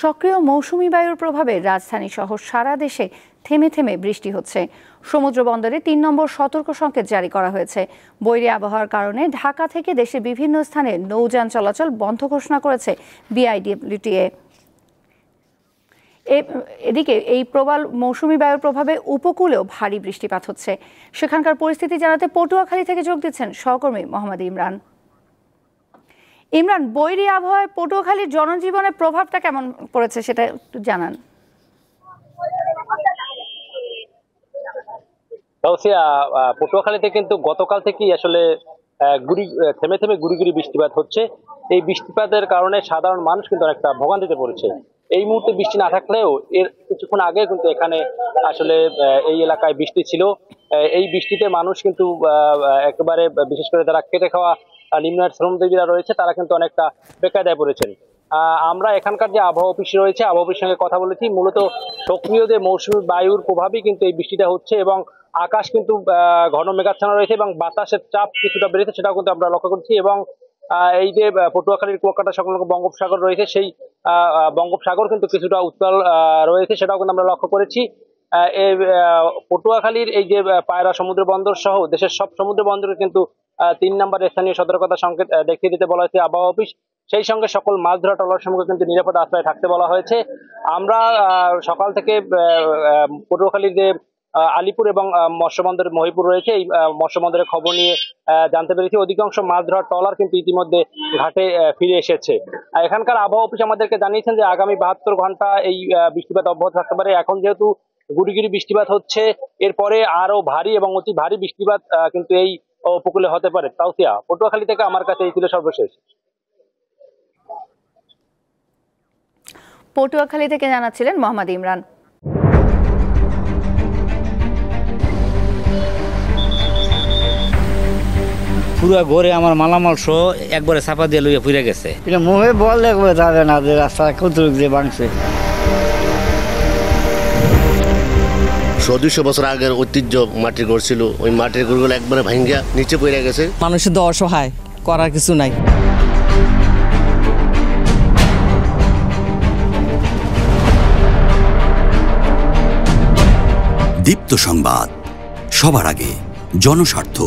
সক্রিয় মৌসুমি বায়ুর প্রভাবে রাজধানী সহ সারা দেশে থেমে থেমে বৃষ্টি হচ্ছে। সমুদ্র বন্দরে ৩ নম্বর সতর্ক সংকেত জারি করা হয়েছে। বৈরী আবহাওয়ার কারণে ঢাকা থেকে দেশের বিভিন্ন স্থানে নৌযান চলাচল বন্ধ ঘোষণা করেছে বিআইডব্লিউটিএ। এদিকে এই প্রবল মৌসুমি বায়ুর প্রভাবে উপকূলেও ভারী বৃষ্টিপাত হচ্ছে। সেখানকার পরিস্থিতি জানাতে পটুয়াখালী থেকে যোগ দিচ্ছেন সহকর্মী মোহাম্মদ ইমরান। ইমরান, বৈরী আবহাওয়ায় পটুয়াখালীর জনজীবনের প্রভাবটা কেমন পড়েছে সেটা একটু জানান। পটুয়াখালীতে কিন্তু গতকাল থেকেই আসলে থেমে থেমে গুড়ি গুড়ি বৃষ্টিপাত হচ্ছে। এই বৃষ্টিপাতের কারণে সাধারণ মানুষ কিন্তু অনেকটা ভোগান্তিতে পড়েছে। এই মুহূর্তে বৃষ্টি না থাকলেও এর কিছুক্ষণ আগে কিন্তু এখানে আসলে এই এলাকায় বৃষ্টি ছিল। এই বৃষ্টিতে মানুষ কিন্তু একেবারে বিশেষ করে যারা খেটে খাওয়া নিম্ন শ্রমজীবীরা রয়েছে তারা কিন্তু অনেকটা বেকায়দায় পড়েছেন। আমরা এখানকার যে আবহাওয়া অফিস রয়েছে, আবহাওয়া অফিসের সঙ্গে কথা বলেছি। মূলত সক্রিয় যে মৌসুমী বায়ুর প্রভাবেই কিন্তু এই বৃষ্টিটা হচ্ছে এবং আকাশ কিন্তু ঘন মেঘাচ্ছন্ন রয়েছে এবং বাতাসের চাপ কিছুটা বেড়েছে, সেটাও কিন্তু আমরা লক্ষ্য করছি। এবং এই যে পটুয়াখালীর কুয়াকাটা সংলগ্ন বঙ্গোপসাগর রয়েছে, সেই বঙ্গোপসাগর কিন্তু কিছুটা উত্তাল রয়েছে, সেটাও কিন্তু আমরা লক্ষ্য করেছি। এই পটুয়াখালীর এই যে পায়রা সমুদ্র বন্দর সহ দেশের সব সমুদ্র বন্দরে কিন্তু ৩ নম্বর স্থানীয় সতর্কতা সংকেত দেখিয়ে দিতে বলা হয়েছে আবহাওয়া অফিস। সেই সঙ্গে সকল মাছ ধরা ট্রলার সমূহকে কিন্তু নিরাপদ আশ্রয়ে থাকতে বলা হয়েছে। আমরা সকাল থেকে পটুয়াখালীর যে আলিপুর এবং মৎস্য বন্দরের মহিপুর রয়েছে, এই মৎস্য বন্দরের খবর নিয়ে জানতে পেরেছি অধিকাংশ মাছ ধরার ট্রলার কিন্তু ইতিমধ্যে ঘাটে ফিরে এসেছে। এখানকার আবহাওয়া অফিস আমাদেরকে জানিয়েছেন যে আগামী ৭২ ঘন্টা এই বৃষ্টিপাত অব্যাহত থাকতে পারে। এখন যেহেতু গুড়ি গুড়ি বৃষ্টিপাত হচ্ছে, এরপরে আরো ভারী এবং অতি ভারী বৃষ্টিপাত কিন্তু এই উপকূলে হতে পারে। তাওসিয়া, পটুয়াখালী থেকে আমার কাছে এই ছিল সর্বশেষ। পটুয়াখালী থেকে জানাচ্ছিলেন মোহাম্মদ ইমরান। পুরা ঘরে আমার মালামাল সহ একবারে চাপা দিয়ে লইয়া পুড়ে গেছে। এটা মুখে বললে যাবে না যে রাস্তা কতটুকু দিয়ে ভাঙছে। ১২০ বছর আগের ঐতিহ্য মাটির ঘর ছিল, ওই মাটির ঘরগুলো একবারে ভাঙ্গিয়া নিচে পড়ে গেছে। মানুষের তো অসহায়, করার কিছু নাই। দীপ্ত সংবাদ, সবার আগে, জনস্বার্থ।